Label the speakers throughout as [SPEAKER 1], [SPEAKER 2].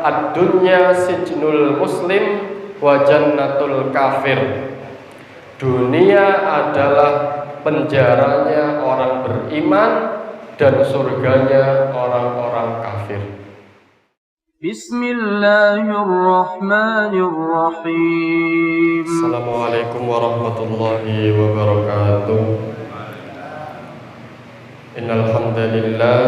[SPEAKER 1] ad-dunya sijnul muslim wa jannatul kafir. Dunia adalah penjaranya orang beriman dan surganya orang-orang kafir.
[SPEAKER 2] Bismillahirrahmanirrahim.
[SPEAKER 1] Assalamualaikum warahmatullahi wabarakatuh. Innal hamdalillah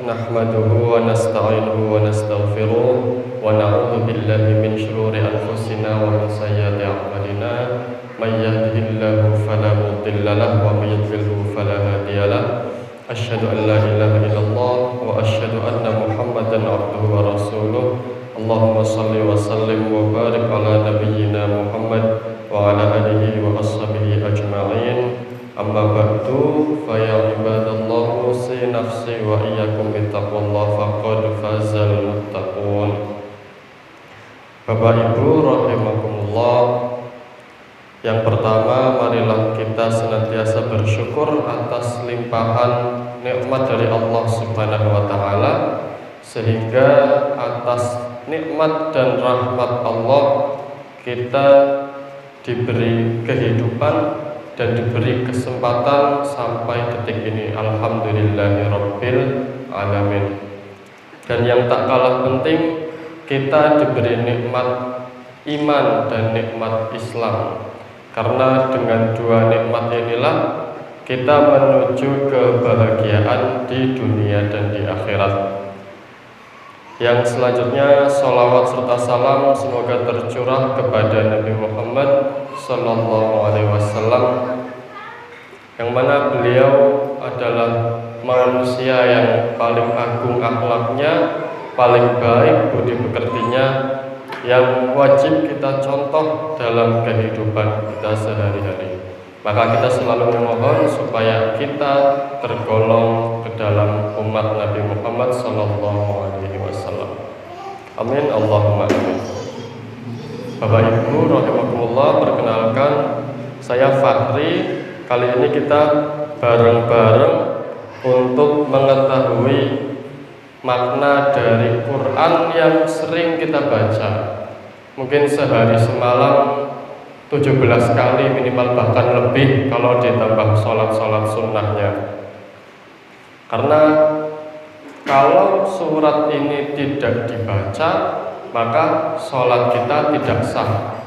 [SPEAKER 1] nahmaduhu wa nasta'inuhu wa nastaghfiruh wa na'udzu billahi min shururi anfusina wa min sayyiati a'malina. May yahdihillahu fala mudilla lahu wa may yudlilhu fala hadiya lahu. Asyhadu an la ilaha illallah wa asyhadu anna Muhammadan abduhu wa rasuluh. Allahumma shalli wa sallim wa barik ala nabiyyina Muhammad wa ala alihi wa ashabihi ajma'in. Amma ba'du fa ya ibadallah usi nafsi wa iyyakum bittaqwallah faqad fazal muttaqun. Bapak Ibu rahimakumullah, yang pertama, marilah kita senantiasa bersyukur atas limpahan nikmat dari Allah Subhanahu wa taala, sehingga atas nikmat dan rahmat Allah kita diberi kehidupan dan diberi kesempatan sampai detik ini. Alhamdulillahirabbil alamin. Dan yang tak kalah penting, kita diberi nikmat iman dan nikmat Islam. Karena dengan dua nikmat inilah kita menuju kebahagiaan di dunia dan di akhirat. Yang selanjutnya, sholawat serta salam semoga tercurah kepada Nabi Muhammad Sallallahu Alaihi Wasallam, yang mana beliau adalah manusia yang paling agung akhlaknya, paling baik budi pekertinya, yang wajib kita contoh dalam kehidupan kita sehari-hari. Maka kita selalu memohon supaya kita tergolong ke dalam umat Nabi Muhammad Sallallahu Alaihi Wasallam. Amin, Allahumma amin. Bapak Ibu rahimakumullah, perkenalkan saya Fahri. Kali ini kita bareng-bareng untuk mengetahui makna dari Quran yang sering kita baca. Mungkin sehari semalam 17 kali minimal, bahkan lebih kalau ditambah sholat-sholat sunnahnya. Karena kalau surat ini tidak dibaca, maka sholat kita tidak sah.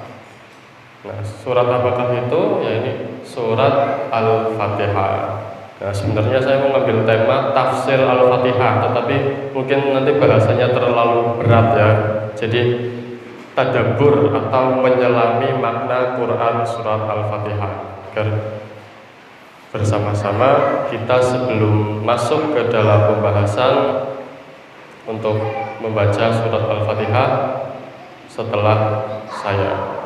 [SPEAKER 1] Nah, surat apakah itu? Ya, ini surat Al-Fatihah. Nah, sebenarnya saya mau ngambil tema tafsir Al-Fatihah, tetapi mungkin nanti bahasanya terlalu berat ya. Jadi tadabbur atau menyelami makna Quran surat Al-Fatihah, agar bersama-sama kita sebelum masuk ke dalam pembahasan untuk membaca surat Al-Fatihah setelah saya.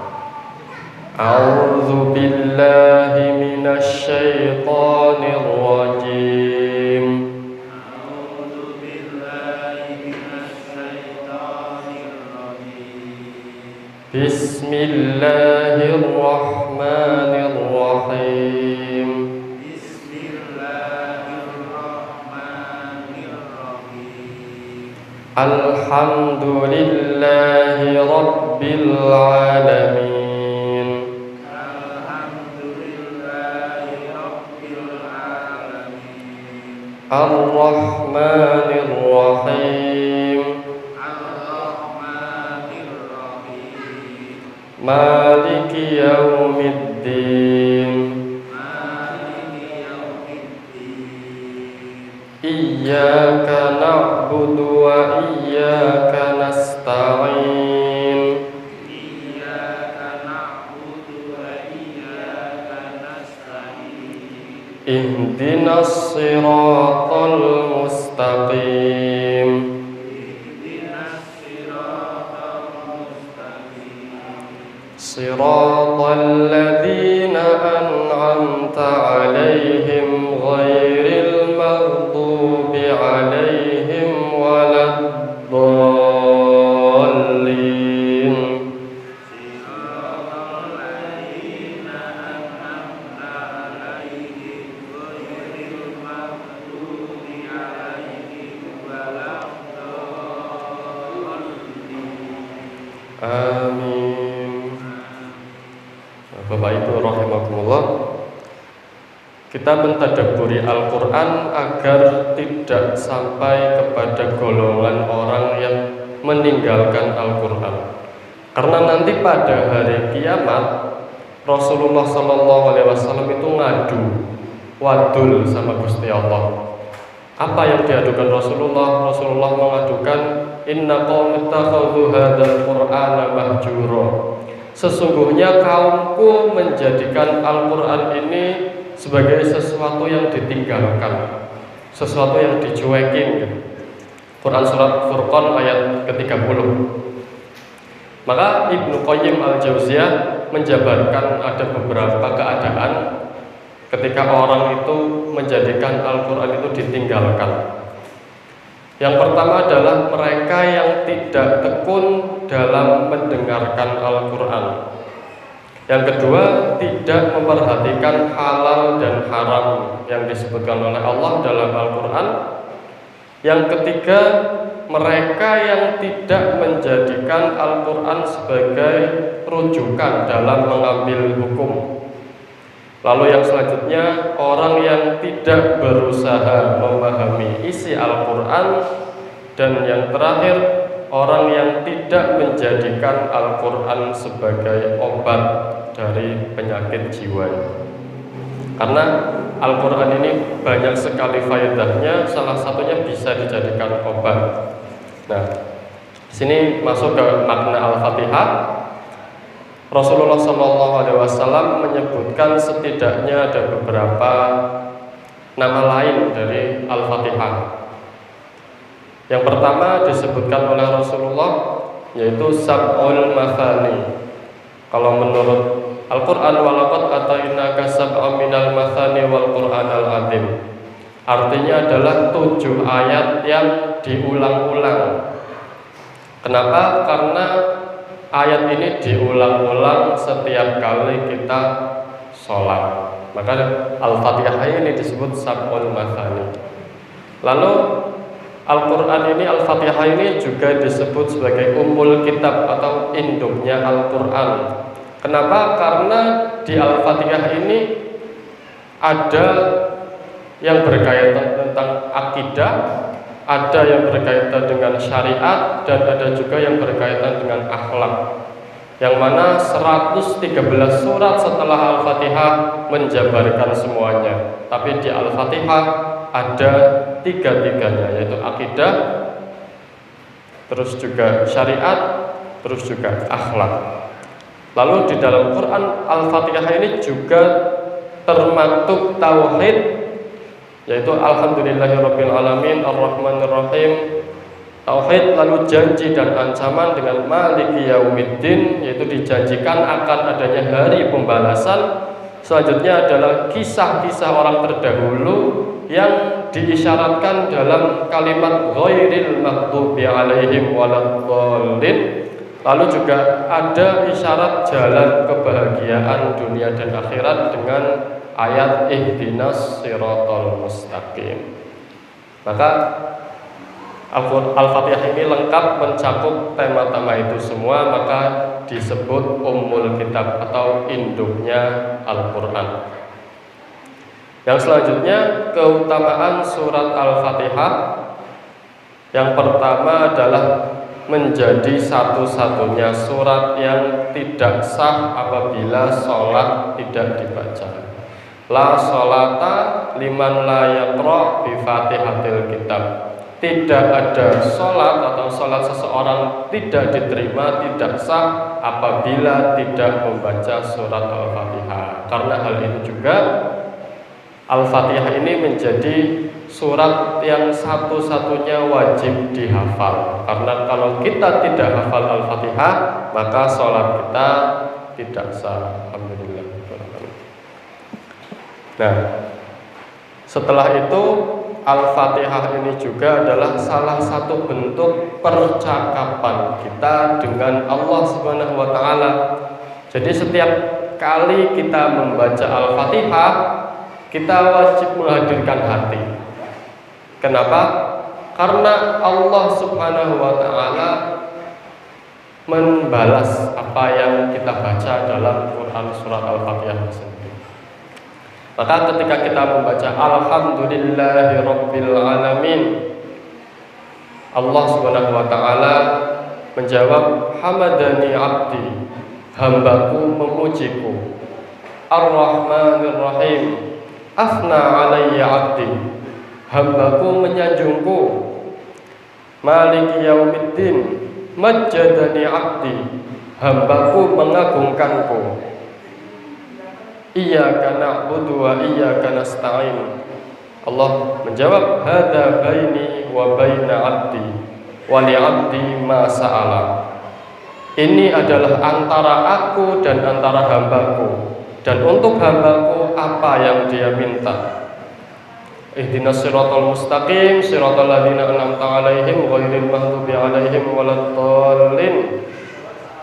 [SPEAKER 1] A'udzu billahi minasy syaithanir rajim.
[SPEAKER 2] A'udzu billahi minasy syaithanir rajim.
[SPEAKER 1] Bismillahirrahmanirrahim.
[SPEAKER 2] Bismillahirrahmanirrahim.
[SPEAKER 1] Alhamdulillahi rabbil alamin. Ar-Rahmanir-Rahim.
[SPEAKER 2] Ar-Rahmanir-Rahim.
[SPEAKER 1] Maliki yaumiddin.
[SPEAKER 2] Maliki yaumiddin.
[SPEAKER 1] Iyyaka na'budu wa iyyaka nasta'in.
[SPEAKER 2] Iyyaka na'budu wa iyyaka nasta'in.
[SPEAKER 1] Ihdinas siratal mustaqim.
[SPEAKER 2] Ihdinas siratal mustaqim.
[SPEAKER 1] Siratal ladzina an'amta 'alaihim ghairil maghdubi 'alaihim waladdallin.
[SPEAKER 2] Siratal ladzina an'amta 'alaihim ghairil maghdubi 'alaihim waladdallin.
[SPEAKER 1] Amin. Bapak Ibu rahimakumullah, kita mentadabburi Al-Quran agar tidak sampai kepada golongan orang yang meninggalkan Al-Quran. Karena nanti pada hari kiamat Rasulullah SAW itu ngadu, wadul sama Gusti Allah. Apa yang diadukan Rasulullah? Rasulullah mengadukan, inna qaumi ittakhadhu hadzal qur'ana mahjura. Sesungguhnya kaumku menjadikan Al-Quran ini sebagai sesuatu yang ditinggalkan, sesuatu yang dicuekin. Quran surat Furqan ayat ke-30. Maka Ibnu Qayyim al-Jauziyah menjabarkan ada beberapa keadaan ketika orang itu menjadikan Al-Quran itu ditinggalkan. Yang pertama adalah mereka yang tidak tekun dalam mendengarkan Al-Quran. Yang kedua, tidak memperhatikan halal dan haram yang disebutkan oleh Allah dalam Al-Quran. Yang ketiga, mereka yang tidak menjadikan Al-Quran sebagai rujukan dalam mengambil hukum. Lalu yang selanjutnya, orang yang tidak berusaha memahami isi Al-Quran. Dan yang terakhir, orang yang tidak menjadikan Al-Quran sebagai obat dari penyakit jiwa. Karena Al-Quran ini banyak sekali faedahnya, salah satunya bisa dijadikan obat. Nah, sini masuk ke makna Al-Fatihah. Rasulullah SAW menyebutkan setidaknya ada beberapa nama lain dari Al-Fatihah. Yang pertama disebutkan oleh Rasulullah yaitu Sab'ul Mathani. Kalau menurut Al-Quran, walaqad atainaka sab'am minal mathani wal Qur'anal azim. Artinya adalah 7 ayat yang diulang-ulang. Kenapa? Karena ayat ini diulang-ulang setiap kali kita sholat. Maka Al-Fatihah ini disebut Sab'ul Mathani. Lalu Al-Quran ini, Al-Fatihah ini juga disebut sebagai Ummul Kitab atau induknya Al-Quran. Kenapa? Karena di Al-Fatihah ini ada yang berkaitan tentang akidah, ada yang berkaitan dengan syariat, dan ada juga yang berkaitan dengan akhlak. Yang mana 113 surat setelah Al-Fatihah menjabarkan semuanya. Tapi di Al-Fatihah ada 3-tiganya, yaitu akidah, terus juga syariat, terus juga akhlak. Lalu di dalam Quran Al-Fatihah ini juga termaktub tauhid, yaitu Alhamdulillahirabbil alamin arrahmanir rahim, tauhid. Lalu janji dan ancaman dengan maliki yaumiddin, yaitu dijanjikan akan adanya hari pembalasan. Selanjutnya adalah kisah-kisah orang terdahulu yang diisyaratkan dalam kalimat ghairil maghdubi alaihim waladdallin. Lalu juga ada isyarat jalan kebahagiaan dunia dan akhirat dengan ayat ihdinas siratal mustaqim. Maka Al-Fatihah ini lengkap mencakup tema-tema itu semua, maka disebut Ummul Kitab atau induknya Al-Quran. Yang selanjutnya, keutamaan surat Al-Fatihah. Yang pertama adalah menjadi satu-satunya surat yang tidak sah apabila sholat tidak dibaca. La sholata liman la yaqra bi fatihatil kitab. Tidak ada sholat atau sholat seseorang tidak diterima, tidak sah apabila tidak membaca surat Al-Fatihah. Karena hal itu juga Al-Fatihah ini menjadi surat yang satu-satunya wajib dihafal. Karena kalau kita tidak hafal Al-Fatihah, maka sholat kita tidak sah. Alhamdulillah. Nah, setelah itu Al-Fatihah ini juga adalah salah satu bentuk percakapan kita dengan Allah Subhanahu wa taala. Jadi setiap kali kita membaca Al-Fatihah, kita wajib menghadirkan hati. Kenapa? Karena Allah Subhanahu wa taala membalas apa yang kita baca dalam Quran surat Al-Fatihah sendiri. Maka ketika kita membaca Alhamdulillahirabbil alamin, Allah Subhanahu wa taala menjawab hamadani abdi, hambaku memujiku. Ar-Rahmanir Rahim, afna alayya abdi, hambaku menyanjungku. Maliki yaumiddin, majjadani abdi, hambaku mengagungkanku. Iyyaka na'budu wa iyyaka nasta'in. Allah menjawab hadza baini wa baina abdi wa li abdi ma sa'ala. Ini adalah antara aku dan antara hambaku, dan untuk hambaku apa yang dia minta. Ihdinas siratal mustaqim, siratal ladzina an'amta 'alaihim ghairil maghdubi 'alaihim waladdallin.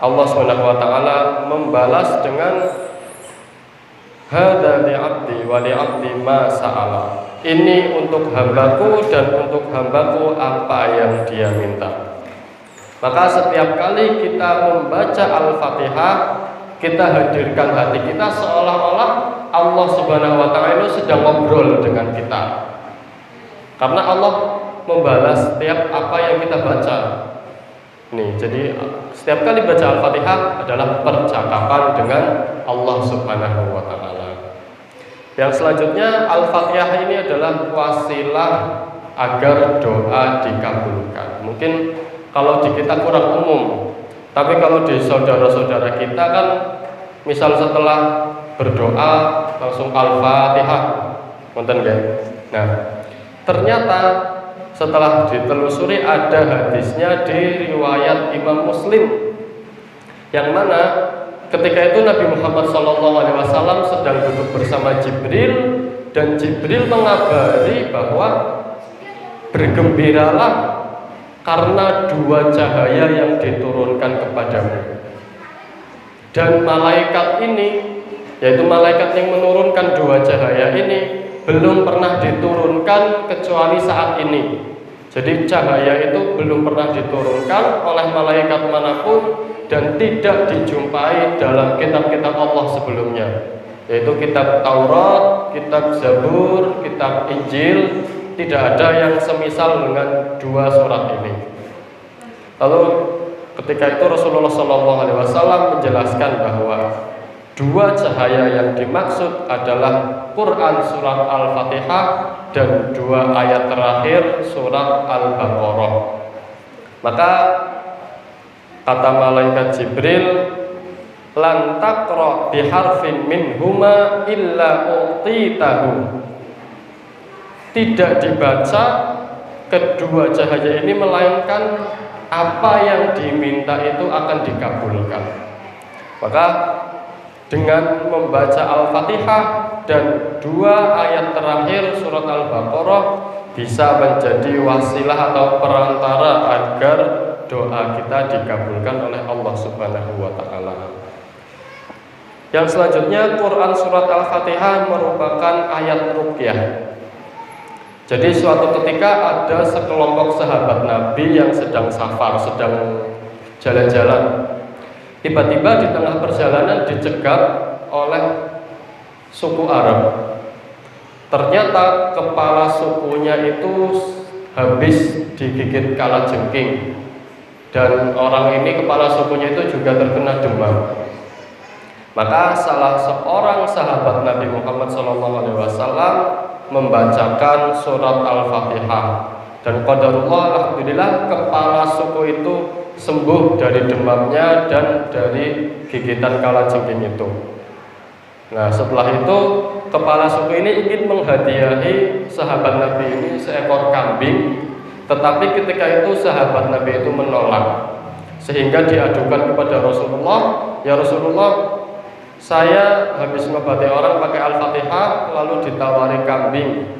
[SPEAKER 1] Allah Subhanahu wa taala membalas dengan hadza li 'abdi wa li 'abdi ma sa'ala. Ini untuk hambaku dan untuk hambaku apa yang dia minta. Maka setiap kali kita membaca Al-Fatihah, kita hadirkan hati kita seolah-olah Allah Subhanahu wa taala itu sedang ngobrol dengan kita. Karena Allah membalas setiap apa yang kita baca. Nih, jadi setiap kali baca Al-Fatihah adalah percakapan dengan Allah Subhanahu wa taala. Yang selanjutnya, Al-Fatihah ini adalah wasilah agar doa dikabulkan. Mungkin kalau di kita kurang umum, tapi kalau di saudara-saudara kita kan, misal setelah berdoa langsung Al-Fatihah, nonton nggih? Nah, ternyata setelah ditelusuri ada hadisnya di riwayat Imam Muslim, yang mana ketika itu Nabi Muhammad SAW sedang duduk bersama Jibril, dan Jibril mengabari bahwa bergembiralah karena dua cahaya yang diturunkan kepadamu. Dan malaikat ini, yaitu malaikat yang menurunkan dua cahaya ini, belum pernah diturunkan kecuali saat ini. Jadi cahaya itu belum pernah diturunkan oleh malaikat manapun dan tidak dijumpai dalam kitab-kitab Allah sebelumnya, yaitu kitab Taurat, kitab Zabur, kitab Injil. Tidak ada yang semisal dengan dua surat ini. Lalu ketika itu Rasulullah SAW menjelaskan bahwa dua cahaya yang dimaksud adalah Quran surat Al-Fatihah dan dua ayat terakhir surat Al-Baqarah. Maka kata malaikat Jibril, lan taqra biharfin minhuma illa u'titahu. Tidak dibaca kedua cahaya ini melainkan apa yang diminta itu akan dikabulkan. Maka dengan membaca Al-Fatihah dan dua ayat terakhir surat Al-Baqarah bisa menjadi wasilah atau perantara agar doa kita dikabulkan oleh Allah Subhanahu wa taala. Yang selanjutnya, Quran surat Al-Fatihah merupakan ayat ruqyah. Jadi suatu ketika ada sekelompok sahabat Nabi yang sedang safar, sedang jalan-jalan. Tiba-tiba di tengah perjalanan dicegat oleh suku Arab. Ternyata kepala sukunya itu habis digigit kalajengking, dan orang ini kepala sukunya itu juga terkena demam. Maka salah seorang sahabat Nabi Muhammad SAW membacakan surat Al-Fatihah, dan qadarullah alhamdulillah kepala suku itu sembuh dari demamnya dan dari gigitan kalajengking itu. Nah, setelah itu kepala suku ini ingin menghadiahi sahabat Nabi ini seekor kambing, tetapi ketika itu sahabat Nabi itu menolak, sehingga diadukan kepada Rasulullah, ya Rasulullah, saya habis ngobati orang pakai Al-Fatihah lalu ditawari kambing.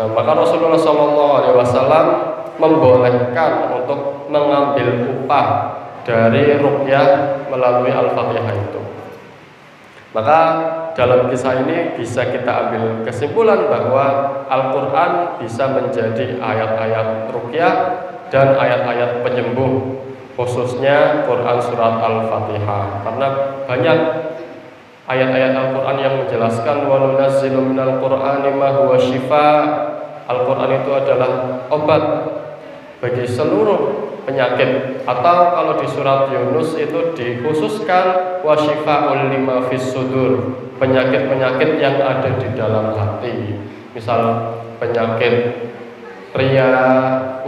[SPEAKER 1] Nah, maka Rasulullah SAW membolehkan untuk mengambil upah dari ruqyah melalui Al-Fatihah itu. Maka dalam kisah ini bisa kita ambil kesimpulan bahwa Al-Quran bisa menjadi ayat-ayat ruqyah dan ayat-ayat penyembuh khususnya Quran surat Al-Fatihah, karena banyak ayat-ayat Al-Quran yang menjelaskan wa nunazzilu minal Qur'ani ma huwa shifaa. Al-Quran itu adalah obat bagi seluruh penyakit, atau kalau di surat Yunus itu dikhususkan wa shifaa'ul lima fis sudur, penyakit-penyakit yang ada di dalam hati, misal penyakit ria,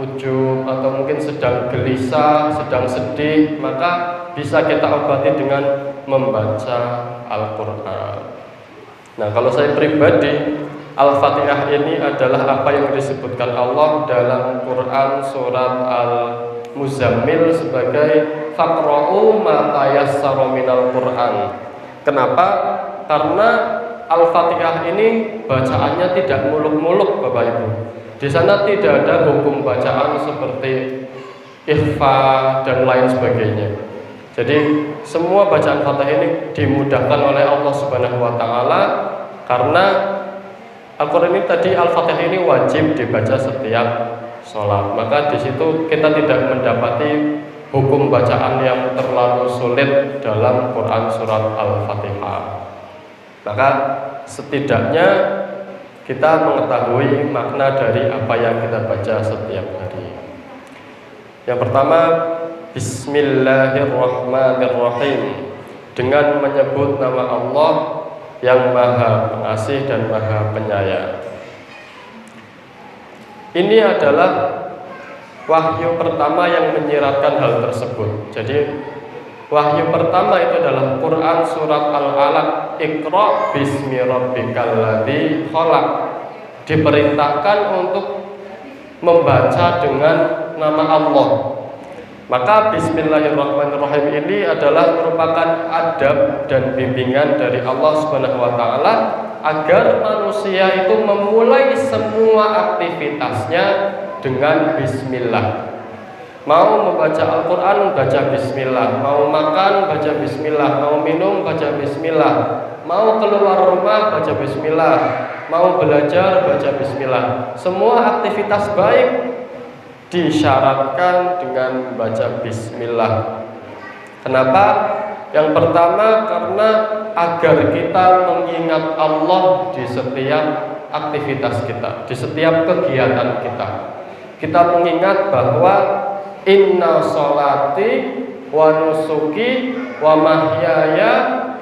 [SPEAKER 1] ujub, atau mungkin sedang gelisah, sedang sedih, maka bisa kita obati dengan membaca Al-Quran. Nah, kalau saya pribadi, Al-Fatihah ini adalah apa yang disebutkan Allah dalam Quran surat Al-Muzammil sebagai faqra'u ma tayassara minal Quran. Kenapa? Karena Al-Fatihah ini bacaannya tidak muluk-muluk, Bapak Ibu. Di sana tidak ada hukum bacaan seperti ikhfa dan lain sebagainya. Jadi semua bacaan Fatihah ini dimudahkan oleh Allah Subhanahu wa taala, karena Al-Quran ini tadi, Al-Fatihah ini wajib dibaca setiap sholat. Maka di situ kita tidak mendapati hukum bacaan yang terlalu sulit dalam Quran surat Al-Fatihah. Maka setidaknya kita mengetahui makna dari apa yang kita baca setiap hari. Yang pertama, Bismillahirrahmanirrahim, dengan menyebut nama Allah yang Maha Pengasih dan Maha Penyayang. Ini adalah wahyu pertama yang menyiratkan hal tersebut. Jadi wahyu pertama itu adalah Quran surat Al-Alaq, Iqra bismi rabbikal ladzi khalaq. Diperintahkan untuk membaca dengan nama Allah. Maka Bismillahirrahmanirrahim ini adalah merupakan adab dan bimbingan dari Allah Subhanahu wa taala agar manusia itu memulai semua aktivitasnya dengan bismillah. Mau membaca Al-Quran, baca bismillah. Mau makan, baca bismillah. Mau minum, baca bismillah. Mau keluar rumah, baca bismillah. Mau belajar, baca bismillah. Semua aktivitas baik disyaratkan dengan membaca bismillah. Kenapa? Yang pertama, karena agar kita mengingat Allah di setiap aktivitas kita, di setiap kegiatan kita. Kita mengingat bahwa inna sholati wa nusuki wa mahyaya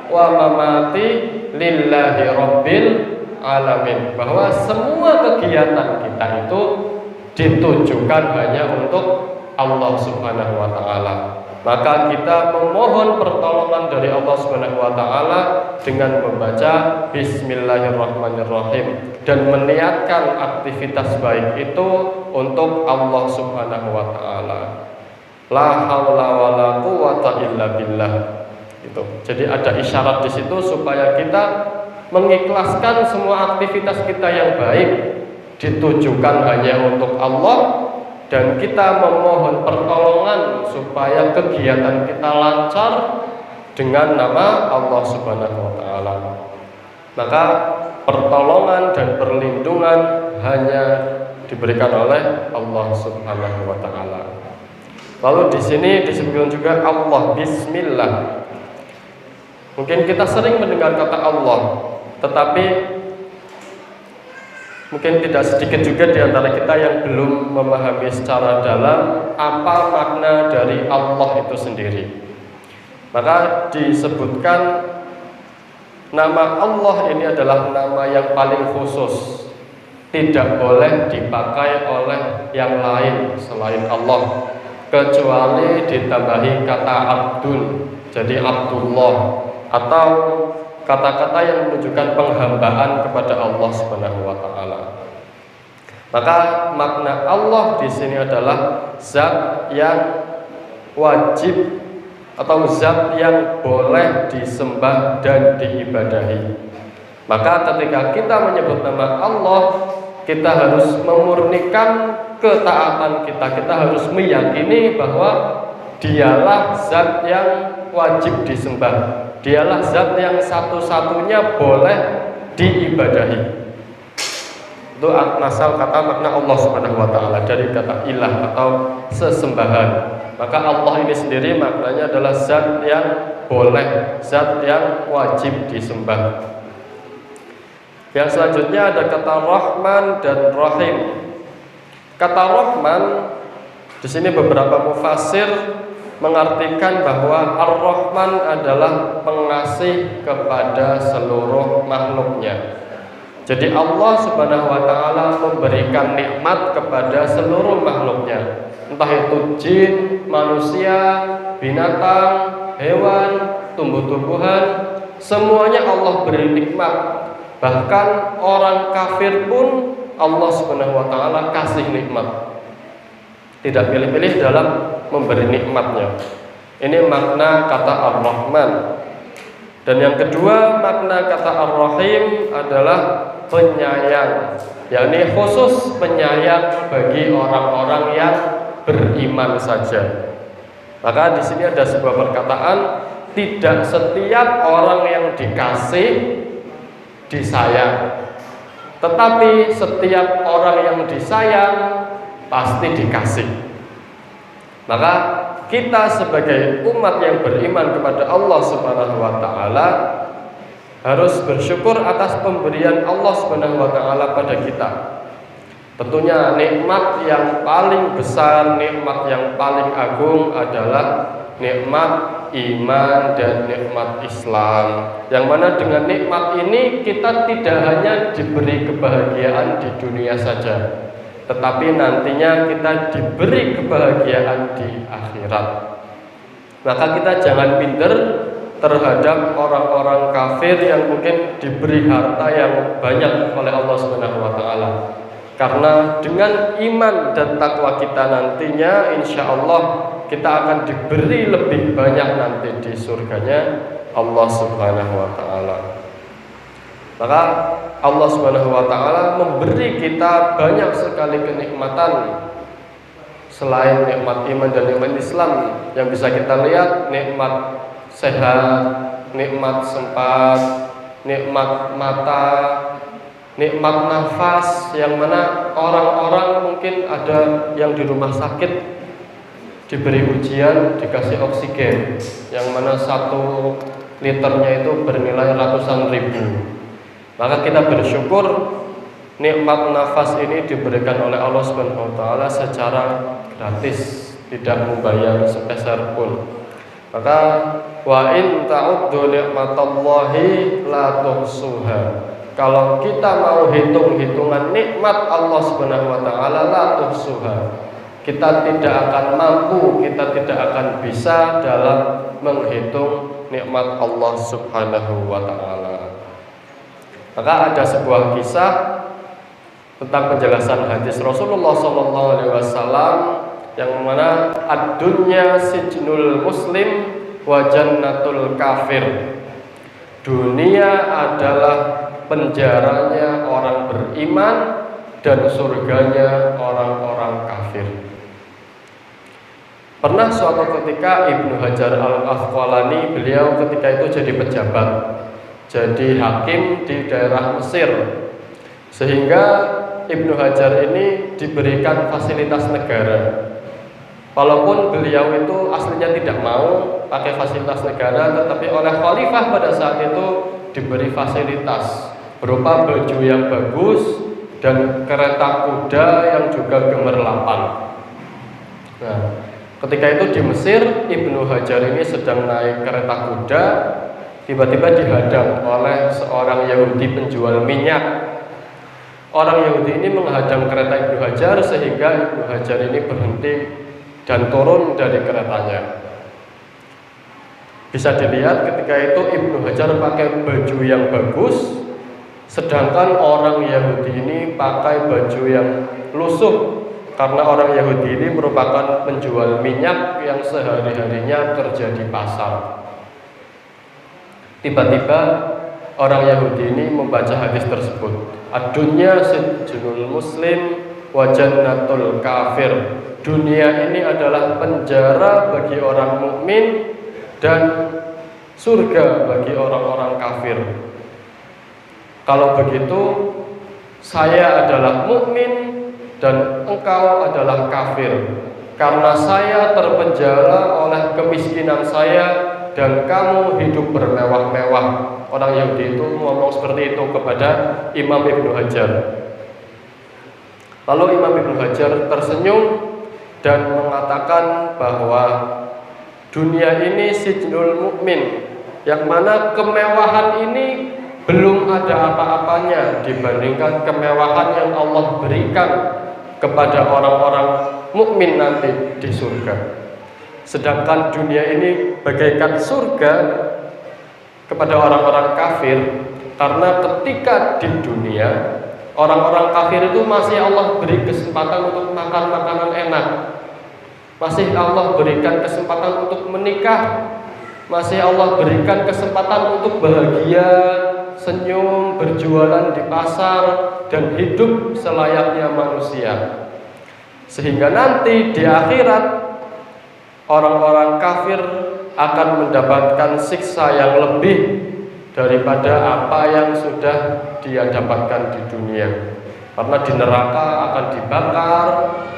[SPEAKER 1] wa mamati lillahi rabbil alamin, bahwa semua kegiatan kita itu ditujukan hanya untuk Allah Subhanahu wa taala. Maka kita memohon pertolongan dari Allah Subhanahu wa taala dengan membaca Bismillahirrahmanirrahim dan meniatkan aktivitas baik itu untuk Allah Subhanahu wa taala. La haula wala quwwata illa billah. Gitu. Jadi ada isyarat di situ supaya kita mengikhlaskan semua aktivitas kita yang baik ditujukan hanya untuk Allah, dan kita memohon pertolongan supaya kegiatan kita lancar dengan nama Allah Subhanahu wa taala. Maka pertolongan dan perlindungan hanya diberikan oleh Allah Subhanahu wa taala. Lalu di sini disebutkan juga Allah bismillah. Mungkin kita sering mendengar kata Allah, tetapi mungkin tidak sedikit juga di antara kita yang belum memahami secara dalam apa makna dari Allah itu sendiri. Maka disebutkan nama Allah ini adalah nama yang paling khusus, tidak boleh dipakai oleh yang lain selain Allah, kecuali ditambahi kata Abdul, jadi Abdullah, atau kata-kata yang menunjukkan penghambaan kepada Allah Subhanahu wa taala. Maka makna Allah di sini adalah zat yang wajib atau zat yang boleh disembah dan diibadahi. Maka ketika kita menyebut nama Allah, kita harus memurnikan ketaatan kita. Kita harus meyakini bahwa Dialah zat yang wajib disembah. Dialah zat yang satu-satunya boleh diibadahi. Itu asal kata makna Allah Subhanahu wa taala dari kata ilah atau sesembahan. Maka Allah ini sendiri maknanya adalah zat yang boleh, zat yang wajib disembah. Yang selanjutnya ada kata Rahman dan Rahim. Kata Rahman di sini beberapa mufassir mengartikan bahwa Ar-Rahman adalah pengasih kepada seluruh makhluknya. Jadi Allah Subhanahu wa taala memberikan nikmat kepada seluruh makhluknya, entah itu jin, manusia, binatang, hewan, tumbuh-tumbuhan, semuanya Allah beri nikmat. Bahkan orang kafir pun Allah Subhanahu wa taala kasih nikmat. Tidak pilih-pilih dalam memberi nikmatnya. Ini makna kata Ar-Rahman. Dan yang kedua, makna kata Ar-Rahim adalah penyayang, yakni khusus penyayang bagi orang-orang yang beriman saja. Maka di sini ada sebuah perkataan, tidak setiap orang yang dikasih disayang, tetapi setiap orang yang disayang pasti dikasih. Maka kita sebagai umat yang beriman kepada Allah Subhanahu wa taala harus bersyukur atas pemberian Allah Subhanahu wa taala pada kita. Tentunya nikmat yang paling besar, nikmat yang paling agung adalah nikmat iman dan nikmat Islam. Yang mana dengan nikmat ini kita tidak hanya diberi kebahagiaan di dunia saja, tetapi nantinya kita diberi kebahagiaan di akhirat. Maka kita jangan minder terhadap orang-orang kafir yang mungkin diberi harta yang banyak oleh Allah Subhanahu wa taala. Karena dengan iman dan takwa kita nantinya insya Allah kita akan diberi lebih banyak nanti di surganya Allah Subhanahu wa taala. Maka Allah Subhanahu wa taala memberi kita banyak sekali kenikmatan selain nikmat iman dan nikmat Islam yang bisa kita lihat, nikmat sehat, nikmat sempat, nikmat mata, nikmat nafas, yang mana orang-orang mungkin ada yang di rumah sakit diberi ujian, dikasih oksigen, yang mana 1 liternya itu bernilai ratusan ribu. Maka kita bersyukur nikmat nafas ini diberikan oleh Allah Subhanahu wa taala secara gratis, tidak membayar sepeser pun. Maka wa in ta'uddu nikmatallahi la tuhsuha. Kalau kita mau hitung-hitungan nikmat Allah Subhanahu wa taala, la tuhsuha, kita tidak akan mampu, kita tidak akan bisa dalam menghitung nikmat Allah Subhanahu wa taala. Maka ada sebuah kisah tentang penjelasan hadis Rasulullah SAW yang mana ad-dunya sijnul muslim wa jannatul kafir. Dunia adalah penjaranya orang beriman dan surganya orang-orang kafir. Pernah suatu ketika Ibnu Hajar Al-Asqalani, beliau ketika itu jadi pejabat, jadi hakim di daerah Mesir, sehingga Ibnu Hajar ini diberikan fasilitas negara. Walaupun beliau itu aslinya tidak mau pakai fasilitas negara, tetapi oleh khalifah pada saat itu diberi fasilitas berupa baju yang bagus dan kereta kuda yang juga gemerlapan. Nah, ketika itu di Mesir, Ibnu Hajar ini sedang naik kereta kuda, tiba-tiba dihadang oleh seorang Yahudi penjual minyak. Orang Yahudi ini menghadang kereta Ibnu Hajar sehingga Ibnu Hajar ini berhenti dan turun dari keretanya. Bisa dilihat ketika itu Ibnu Hajar pakai baju yang bagus, sedangkan orang Yahudi ini pakai baju yang lusuh, karena orang Yahudi ini merupakan penjual minyak yang sehari-harinya kerja di pasar. Tiba-tiba orang Yahudi ini membaca hadis tersebut, ad-dunya sijnul muslim wa jannatul kafir. Dunia ini adalah penjara bagi orang mukmin dan surga bagi orang-orang kafir. Kalau begitu, saya adalah mukmin dan engkau adalah kafir. karena saya terpenjara oleh kemiskinan saya dan kamu hidup bermewah-mewah. Orang Yahudi itu ngomong seperti itu kepada Imam Ibnu Hajar. Lalu Imam Ibnu Hajar tersenyum dan mengatakan bahwa dunia ini sijnul mukmin, yang mana kemewahan ini belum ada apa-apanya dibandingkan kemewahan yang Allah berikan kepada orang-orang mukmin nanti di surga. Sedangkan dunia ini bagaikan surga kepada orang-orang kafir, karena ketika di dunia orang-orang kafir itu masih Allah beri kesempatan untuk makan makanan enak, masih Allah berikan kesempatan untuk menikah, masih Allah berikan kesempatan untuk bahagia, senyum, berjualan di pasar, dan hidup selayaknya manusia. Sehingga nanti di akhirat orang-orang kafir akan mendapatkan siksa yang lebih daripada apa yang sudah dia dapatkan di dunia. Karena di neraka akan dibakar,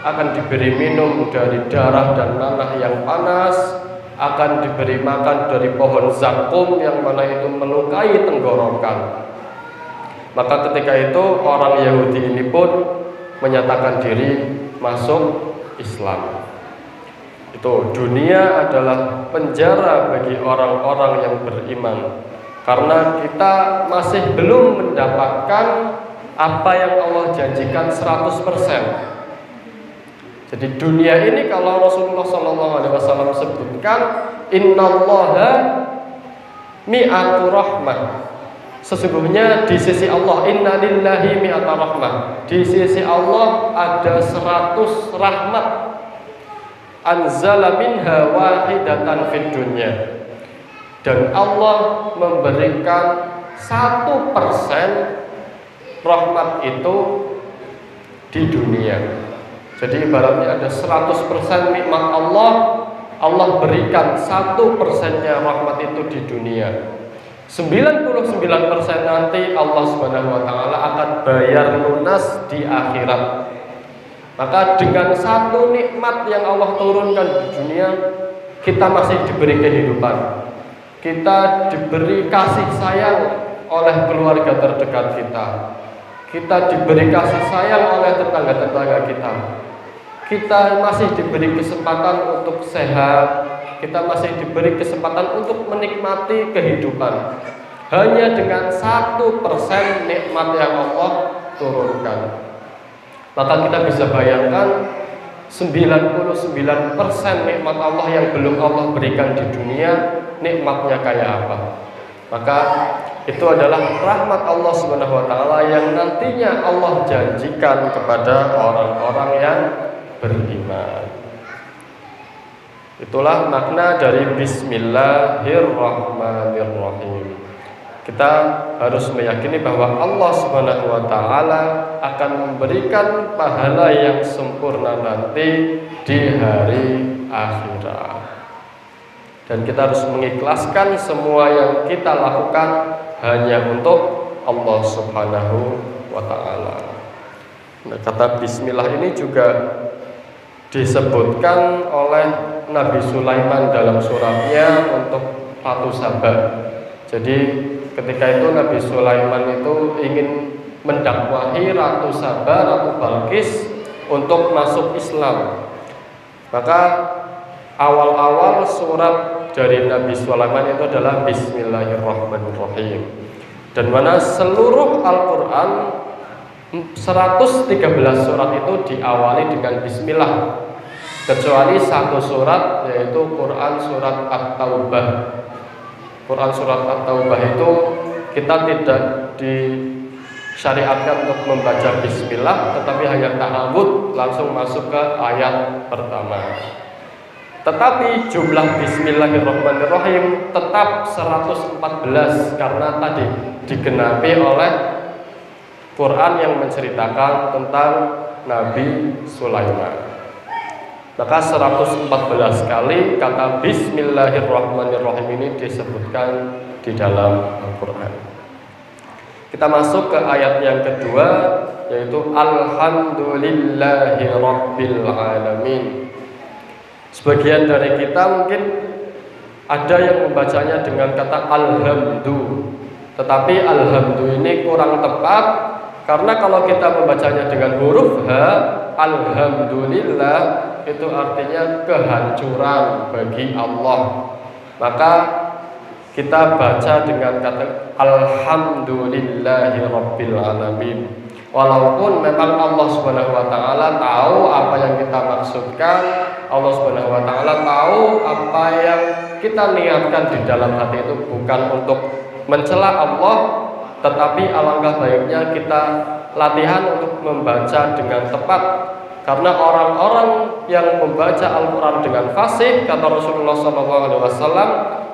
[SPEAKER 1] akan diberi minum dari darah dan nanah yang panas, akan diberi makan dari pohon zakum yang mana itu melukai tenggorokan. Maka ketika itu orang Yahudi ini pun menyatakan diri masuk Islam. Itu dunia adalah penjara bagi orang-orang yang beriman, karena kita masih belum mendapatkan apa yang Allah janjikan 100%. Jadi dunia ini kalau Rasulullah SAW sebutkan innallaha mi'atu rahmah, sesungguhnya di sisi Allah innalillahi mi'ata rahmah, di sisi Allah ada 100 rahmat, anzala minha wahidatan fid dunya, dan Allah memberikan 1% rahmat itu di dunia. Jadi ibaratnya ada 100% nikmat Allah, Allah berikan 1%-nya rahmat itu di dunia. 99% nanti Allah SWT akan bayar lunas di akhirat. Maka dengan satu nikmat yang Allah turunkan di dunia, kita masih diberi kehidupan, kita diberi kasih sayang oleh keluarga terdekat kita, kita diberi kasih sayang oleh tetangga-tetangga kita, kita masih diberi kesempatan untuk sehat, kita masih diberi kesempatan untuk menikmati kehidupan. Hanya dengan 1% nikmat yang Allah turunkan. Maka kita bisa bayangkan 99% nikmat Allah yang belum Allah berikan di dunia, nikmatnya kayak apa. Maka itu adalah rahmat Allah SWT yang nantinya Allah janjikan kepada orang-orang yang beriman. Itulah makna dari Bismillahirrahmanirrahim. Kita harus meyakini bahwa Allah SWT akan memberikan pahala yang sempurna nanti di hari akhirat. Dan kita harus mengikhlaskan semua yang kita lakukan hanya untuk Allah SWT. Nah, kata Bismillah ini juga disebutkan oleh Nabi Sulaiman dalam suratnya untuk Ratu Saba. Jadi ketika itu Nabi Sulaiman itu ingin mendakwahi Ratu Saba, Ratu Balqis untuk masuk Islam. Maka awal-awal surat dari Nabi Sulaiman itu adalah Bismillahirrahmanirrahim. Dan mana seluruh Al-Quran 113 surat itu diawali dengan Bismillah, kecuali satu surat, yaitu Quran surat At-Taubah. Quran surat At-Taubah itu kita tidak disyariatkan untuk membaca Bismillah, tetapi hanya ta'awud langsung masuk ke ayat pertama. Tetapi jumlah Bismillahirrahmanirrahim tetap 114 karena tadi digenapi oleh Quran yang menceritakan tentang Nabi Sulaiman. Maka 114 kali kata Bismillahirrahmanirrahim ini disebutkan di dalam Al-Quran. Kita masuk ke ayat yang kedua, yaitu Alhamdulillahi Rabbil Alamin. Sebagian dari kita mungkin ada yang membacanya dengan kata alhamdu, tetapi alhamdu ini kurang tepat, karena kalau kita membacanya dengan huruf H, alhamdulillah, itu artinya kehancuran bagi Allah. Maka kita baca dengan kata alhamdulillahi rabbil alamin. Walaupun memang Allah Subhanahu wa taala tahu apa yang kita maksudkan, Allah Subhanahu wa taala tahu apa yang kita niatkan di dalam hati itu bukan untuk mencela Allah, tetapi alangkah baiknya kita latihan untuk membaca dengan tepat. Karena orang-orang yang membaca Al-Quran dengan fasih, kata Rasulullah SAW,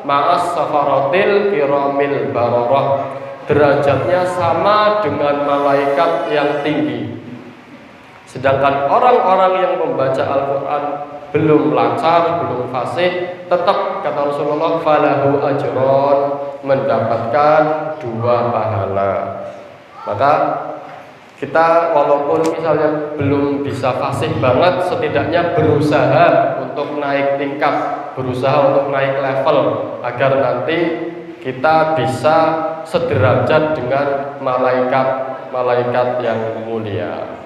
[SPEAKER 1] ma'as safaratil kiramil bararah, derajatnya sama dengan malaikat yang tinggi. Sedangkan orang-orang yang membaca Al-Quran belum lancar, belum fasih, tetap kata Rasulullah, falahu ajron, mendapatkan 2 pahala. Maka kita walaupun misalnya belum bisa fasih banget, setidaknya berusaha untuk naik tingkat, berusaha untuk naik level, agar nanti kita bisa sederajat dengan malaikat yang mulia.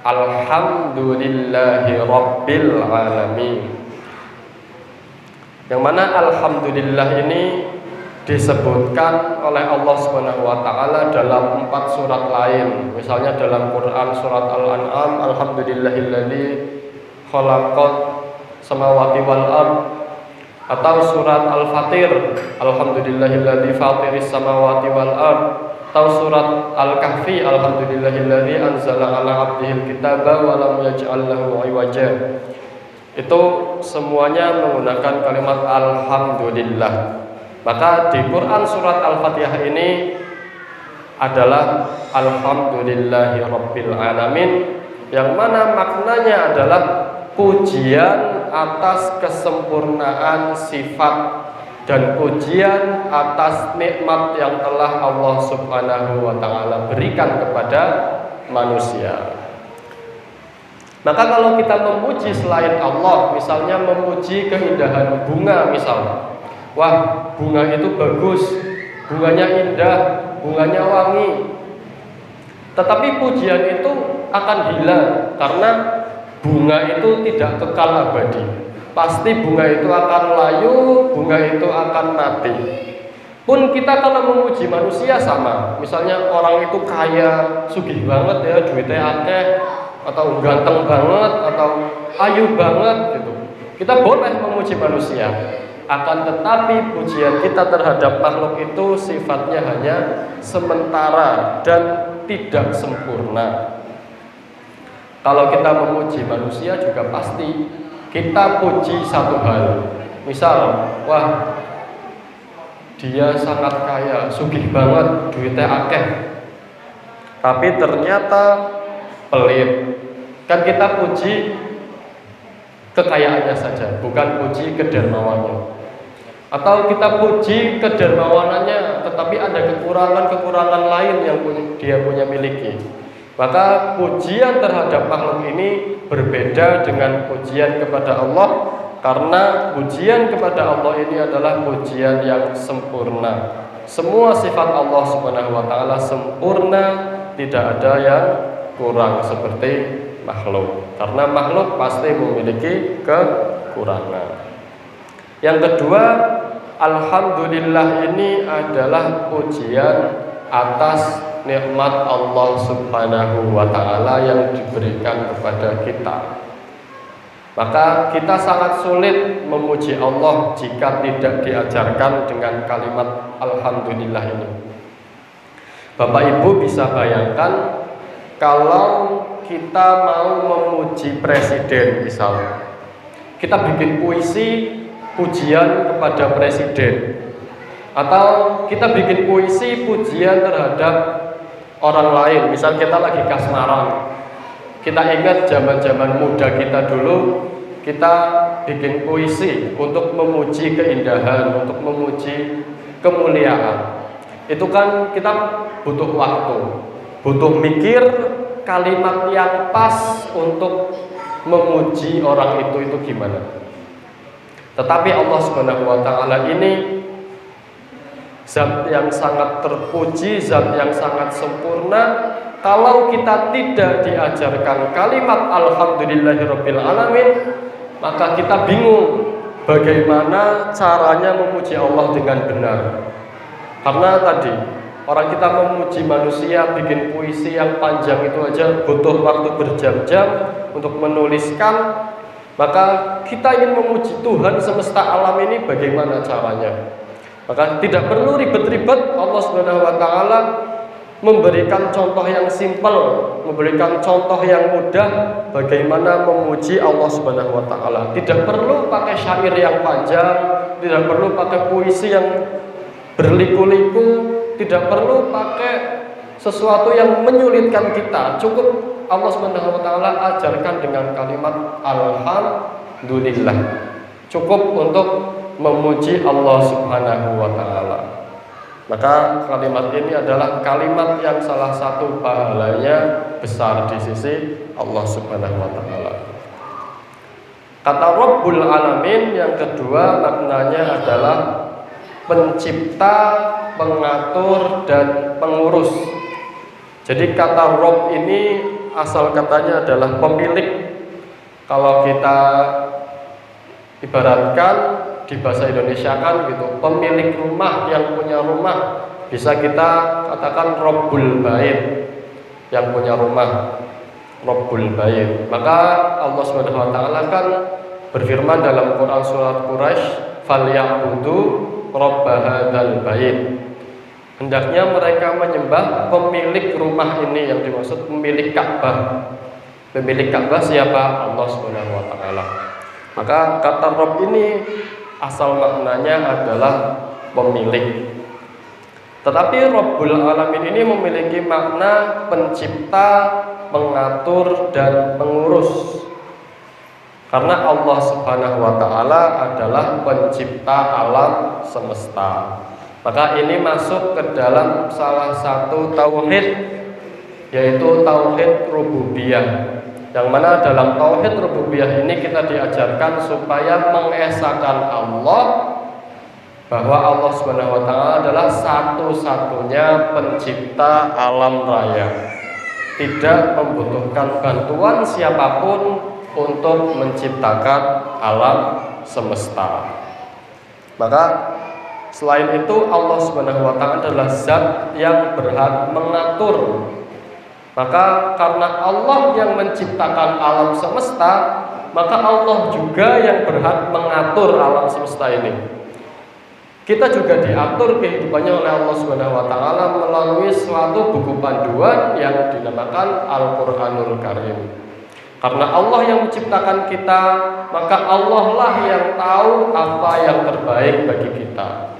[SPEAKER 1] Alhamdulillahi rabbil alamin. Yang mana alhamdulillah ini disebutkan oleh Allah Subhanahu wa taala dalam 4 surat lain. Misalnya dalam Quran surat Al-An'am, alhamdulillahilladzi khalaqas samawati wal ard, atau surat Al-Fatir, alhamdulillahilladzi fatiris samawati wal ard, atau surat Al-Kahfi, alhamdulillahilladzi anzala ala abdihil kitaba wa lam yaj'al lahu iwaja. Itu semuanya menggunakan kalimat alhamdulillah. Maka di Quran surat Al-Fatihah ini adalah alhamdulillahi rabbil alamin, yang mana maknanya adalah pujian atas kesempurnaan sifat dan pujian atas nikmat yang telah Allah Subhanahu wa taala berikan kepada manusia. Maka kalau kita memuji selain Allah, misalnya memuji keindahan bunga misalnya, wah, bunga itu bagus, bunganya indah, bunganya wangi. Tetapi pujian itu akan hilang, karena bunga itu tidak kekal abadi. Pasti bunga itu akan layu, bunga itu akan mati. Pun kita kalau memuji manusia sama. Misalnya orang itu kaya, sugih banget ya, duitnya akeh, atau ganteng banget, atau ayu banget gitu. Kita boleh memuji manusia. Akan tetapi pujian kita terhadap makhluk itu sifatnya hanya sementara dan tidak sempurna. Kalau kita memuji manusia juga pasti kita puji satu hal. Misal, wah, dia sangat kaya, sugih banget, duitnya akeh, tapi ternyata pelit. Kan kita puji kekayaannya saja, bukan puji kedermawannya. Atau kita puji kedermawanannya, tetapi ada kekurangan-kekurangan lain yang dia punya miliki. Maka pujian terhadap makhluk ini berbeda dengan pujian kepada Allah, karena pujian kepada Allah ini adalah pujian yang sempurna. Semua sifat Allah Subhanahu wa taala sempurna, tidak ada yang kurang seperti makhluk. Karena makhluk pasti memiliki kekurangan. Yang kedua, alhamdulillah ini adalah pujian atas nikmat Allah Subhanahu wa taala yang diberikan kepada kita. Maka kita sangat sulit memuji Allah jika tidak diajarkan dengan kalimat alhamdulillah ini. Bapak Ibu bisa bayangkan kalau kita mau memuji presiden misalnya, kita bikin puisi pujian kepada presiden, atau kita bikin puisi pujian terhadap orang lain. Misal kita lagi kasmaran, kita ingat zaman-zaman muda kita dulu, kita bikin puisi untuk memuji keindahan, untuk memuji kemuliaan. Itu kan kita butuh waktu, butuh mikir kalimat yang pas untuk memuji orang itu gimana. Tetapi Allah Subhanahu wa taala ini zat yang sangat terpuji, zat yang sangat sempurna. Kalau kita tidak diajarkan kalimat alhamdulillahirabbil alamin, maka kita bingung bagaimana caranya memuji Allah dengan benar. Karena tadi orang kita memuji manusia, bikin puisi yang panjang itu aja butuh waktu berjam-jam untuk menuliskan. Maka kita ingin memuji Tuhan semesta alam ini, bagaimana caranya? Maka tidak perlu ribet-ribet. Allah Subhanahu wa taala memberikan contoh yang simpel, memberikan contoh yang mudah bagaimana memuji Allah Subhanahu wa taala. Tidak perlu pakai syair yang panjang, tidak perlu pakai puisi yang berliku-liku, tidak perlu pakai sesuatu yang menyulitkan kita. Cukup Allah Subhanahu wa taala ajarkan dengan kalimat alhamdulillah. Cukup untuk memuji Allah Subhanahu wa taala. Maka kalimat ini adalah kalimat yang salah satu pahalanya besar di sisi Allah Subhanahu wa taala. Kata Rabbul Alamin yang kedua maknanya adalah pencipta, pengatur, dan pengurus. Jadi kata Rabb ini asal katanya adalah pemilik. Kalau kita ibaratkan di bahasa Indonesia kan gitu, pemilik rumah, yang punya rumah, bisa kita katakan Rabbul Bait, yang punya rumah, Rabbul Bait. Maka Allah Subhanahu wa taala kan berfirman dalam Quran surat Quraisy, "Falyabudu rabb hadzal bait." Hendaknya mereka menyembah pemilik rumah ini, yang dimaksud pemilik Ka'bah. Pemilik Ka'bah siapa? Allah Subhanahu wa taala. Maka kata Rabb ini asal maknanya adalah pemilik. Tetapi Rabbul Alamin ini memiliki makna pencipta, pengatur, dan pengurus. Karena Allah Subhanahu wa taala adalah pencipta alam semesta. Maka ini masuk ke dalam salah satu tauhid, yaitu tauhid rububiyah. Yang mana dalam tauhid rububiyah ini kita diajarkan supaya mengesahkan Allah, bahwa Allah Subhanahu wa taala adalah satu-satunya pencipta alam raya. Tidak membutuhkan bantuan siapapun untuk menciptakan alam semesta. Maka selain itu Allah Subhanahu wa taala adalah zat yang berhak mengatur. Maka karena Allah yang menciptakan alam semesta, maka Allah juga yang berhak mengatur alam semesta ini. Kita juga diatur kehidupannya oleh Allah Subhanahu wa taala melalui suatu buku panduan yang dinamakan Al-Qur'anul Karim. Karena Allah yang menciptakan kita, maka Allah lah yang tahu apa yang terbaik bagi kita.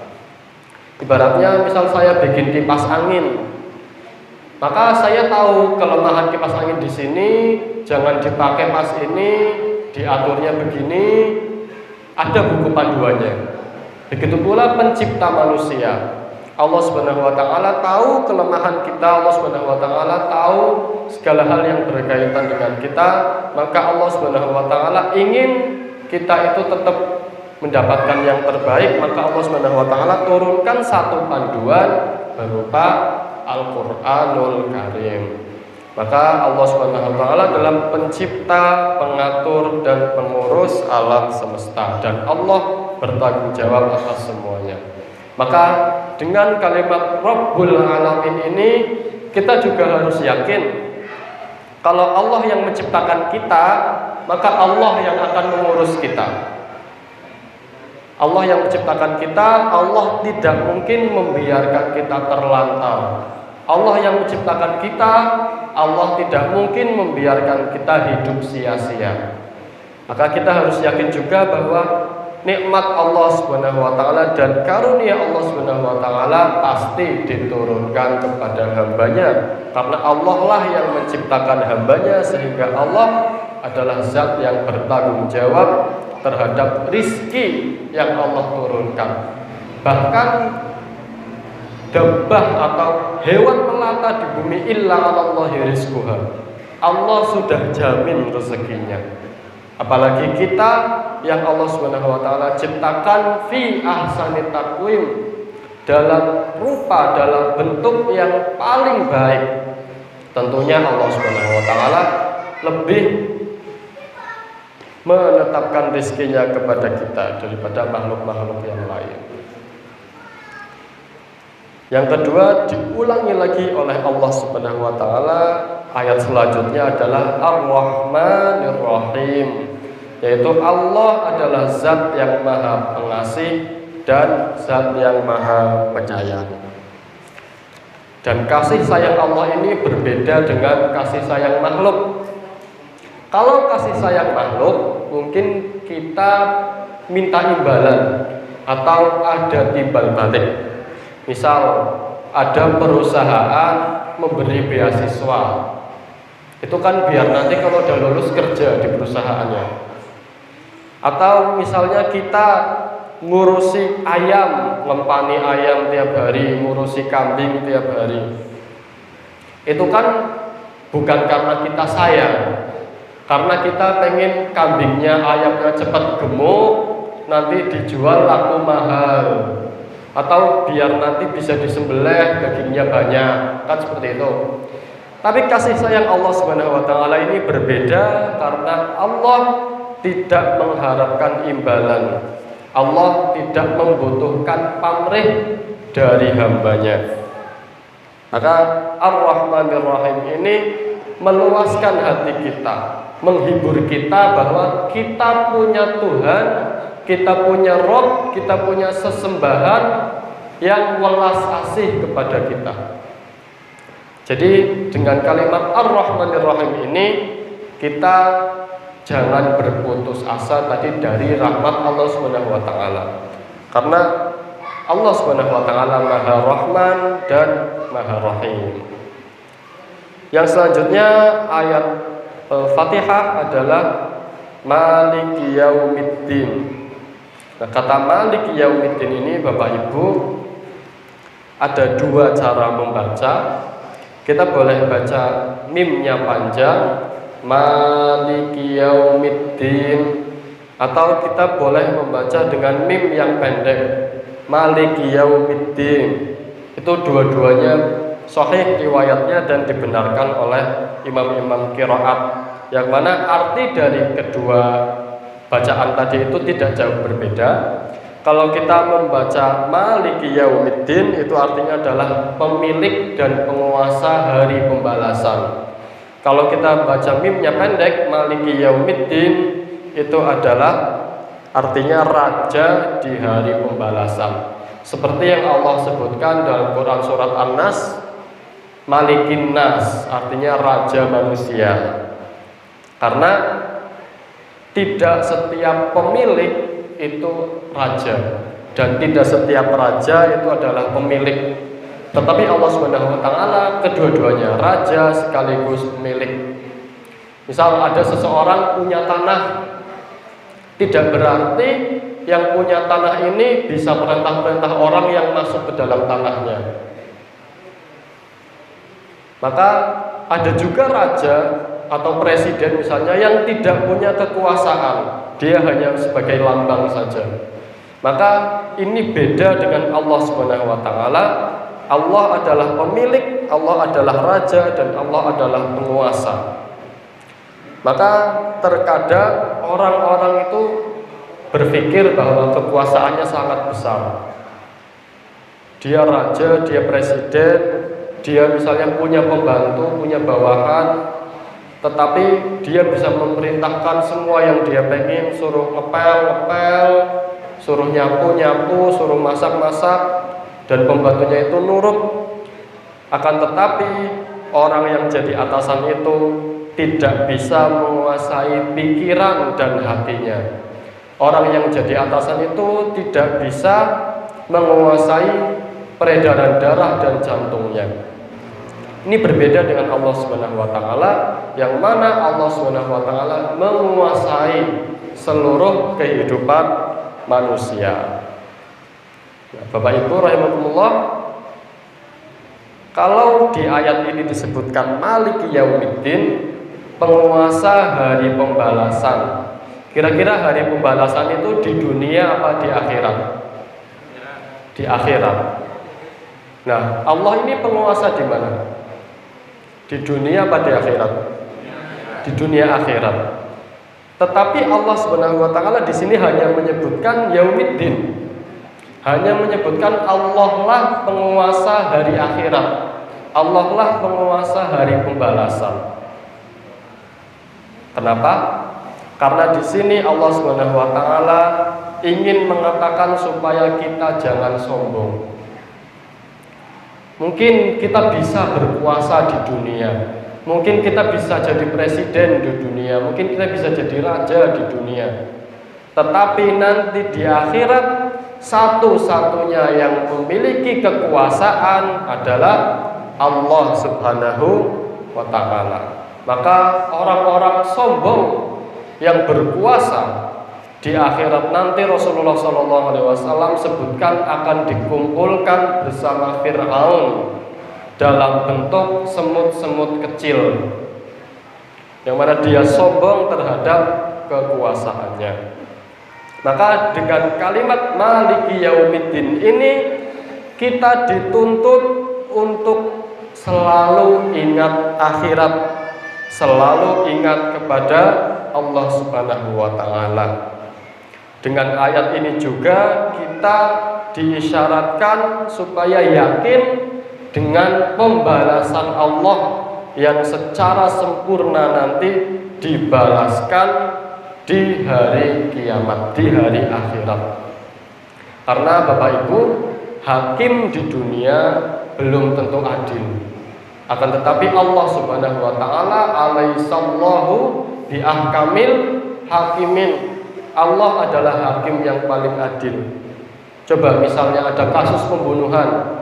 [SPEAKER 1] Ibaratnya misal saya bikin kipas angin, maka saya tahu kelemahan kipas angin di sini, jangan dipakai pas ini, diaturnya begini, ada buku panduannya. Begitu pula pencipta manusia. Allah Subhanahu wa taala tahu kelemahan kita, Allah Subhanahu wa taala tahu segala hal yang berkaitan dengan kita, maka Allah Subhanahu wa taala ingin kita itu tetap mendapatkan yang terbaik, maka Allah Subhanahu wa taala turunkan satu panduan berupa Al-Qur'anul Karim. Maka Allah Subhanahu wa taala adalah pencipta, pengatur, dan pengurus alam semesta, dan Allah bertanggung jawab atas semuanya. Maka dengan kalimat Rabbul Alamin ini kita juga harus yakin kalau Allah yang menciptakan kita, maka Allah yang akan mengurus kita. Allah yang menciptakan kita, Allah tidak mungkin membiarkan kita terlantar. Allah yang menciptakan kita, Allah tidak mungkin membiarkan kita hidup sia-sia. Maka kita harus yakin juga bahwa nikmat Allah Subhanahu wa taala dan karunia Allah Subhanahu wa taala pasti diturunkan kepada hambanya, karena Allah lah yang menciptakan hambanya, sehingga Allah adalah zat yang bertanggung jawab terhadap rizki yang Allah turunkan. Bahkan dabbah atau hewan melata di bumi illa 'alallahi rizquha, Allah sudah jamin rezekinya. Apalagi kita yang Allah Subhanahu wa taala ciptakan fi ahsani taqwim, dalam rupa, dalam bentuk yang paling baik. Tentunya Allah Subhanahu wa taala lebih menetapkan rezekinya kepada kita daripada makhluk-makhluk yang lain. Yang kedua, diulangi lagi oleh Allah Subhanahu wa taala, ayat selanjutnya adalah Ar-Rahmanir Rahim, yaitu Allah adalah zat yang maha pengasih dan zat yang maha penyayang. Dan kasih sayang Allah ini berbeda dengan kasih sayang makhluk. Kalau kasih sayang makhluk, mungkin kita minta imbalan atau ada timbal balik. Misal ada perusahaan memberi beasiswa, itu kan biar nanti kalau udah lulus kerja di perusahaannya. Atau misalnya kita ngurusi ayam, ngempani ayam tiap hari, ngurusi kambing tiap hari. Itu kan bukan karena kita sayang, karena kita pengen kambingnya, ayamnya cepat gemuk, nanti dijual laku mahal, atau biar nanti bisa disembelih, dagingnya banyak, kan seperti itu. Tapi kasih sayang Allah Subhanahu wa taala ini berbeda karena Allah tidak mengharapkan imbalan. Allah tidak membutuhkan pamrih dari hambanya. Maka Ar-Rahmanir Rahim ini meluaskan hati kita, menghibur kita bahwa kita punya Tuhan, kita punya Rabb, kita punya sesembahan yang welas asih kepada kita. Jadi dengan kalimat Ar-Rahmanir Rahim ini kita jangan berputus asa tadi dari rahmat Allah Subhanahu wa taala. Karena Allah Subhanahu wa taala Maha Rahman dan Maha Rahim. Yang selanjutnya ayat Fatihah adalah Maliki Yaumiddin. Nah, kata Maliki Yaumiddin ini Bapak Ibu ada dua cara membaca. Kita boleh baca mimnya panjang, Maliki Yaumiddin, atau kita boleh membaca dengan mim yang pendek, Maliki Yaumiddin. Itu dua-duanya sahih riwayatnya dan dibenarkan oleh imam-imam qiraat, yang mana arti dari kedua bacaan tadi itu tidak jauh berbeda. Kalau kita membaca Maliki Yaumiddin, itu artinya adalah pemilik dan penguasa hari pembalasan. Kalau kita baca mimnya pendek, Maliki Yaumiddin, itu adalah artinya raja di hari pembalasan. Seperti yang Allah sebutkan dalam Quran surat An-Nas, Malikin Nas, artinya raja manusia. Karena tidak setiap pemilik itu raja, dan tidak setiap raja itu adalah pemilik. Tetapi Allah Subhanahu wa taala kedua-duanya raja sekaligus pemilik. Misal ada seseorang punya tanah, tidak berarti yang punya tanah ini bisa perintah-perintah orang yang masuk ke dalam tanahnya. Maka ada juga raja atau presiden misalnya yang tidak punya kekuasaan, dia hanya sebagai lambang saja. Maka ini beda dengan Allah Subhanahu wa taala. Allah adalah pemilik, Allah adalah raja, dan Allah adalah penguasa. Maka terkadang orang-orang itu berpikir bahwa kekuasaannya sangat besar. Dia raja, dia presiden, dia misalnya punya pembantu, punya bawahan, tetapi dia bisa memerintahkan semua yang dia pengen, suruh ngepel, suruh nyapu, suruh masak, dan pembantunya itu nurut. Akan tetapi orang yang jadi atasan itu tidak bisa menguasai pikiran dan hatinya. Orang yang jadi atasan itu tidak bisa menguasai peredaran darah dan jantungnya. Ini berbeda dengan Allah Subhanahu wa taala, yang mana Allah Subhanahu wa taala menguasai seluruh kehidupan manusia. Nah, Bapak Ibu rahimakumullah, kalau di ayat ini disebutkan Maliki Yaumiddin, penguasa hari pembalasan, Kira-kira hari pembalasan itu di dunia apa di akhirat? Di akhirat. Nah, Allah ini penguasa di mana? Di dunia apa di akhirat? Di dunia akhirat. Tetapi Allah Subhanahu wa taala di sini hanya menyebutkan yaumiddin. Hanya menyebutkan Allah lah penguasa hari akhirat. Allah lah penguasa hari pembalasan. Kenapa? Karena di sini Allah Subhanahu wa taala ingin mengatakan supaya kita jangan sombong. Mungkin kita bisa berkuasa di dunia, mungkin kita bisa jadi presiden di dunia, mungkin kita bisa jadi raja di dunia. Tetapi nanti di akhirat satu-satunya yang memiliki kekuasaan adalah Allah Subhanahu wa taala. Maka orang-orang sombong yang berkuasa di akhirat nanti Rasulullah SAW sebutkan akan dikumpulkan bersama Fir'aun dalam bentuk semut-semut kecil, yang mana dia sombong terhadap kekuasaannya. Maka dengan kalimat Maliki Yaumiddin ini kita dituntut untuk selalu ingat akhirat, selalu ingat kepada Allah Subhanahu wa taala. Dengan ayat ini juga kita diisyaratkan supaya yakin dengan pembalasan Allah yang secara sempurna nanti dibalaskan di hari kiamat, di hari akhirat. Karena Bapak Ibu, hakim di dunia belum tentu adil. Akan tetapi Allah Subhanahu wa taala alaihissallahu bi ahkamil hakimin. Allah adalah hakim yang paling adil. Coba misalnya ada kasus pembunuhan,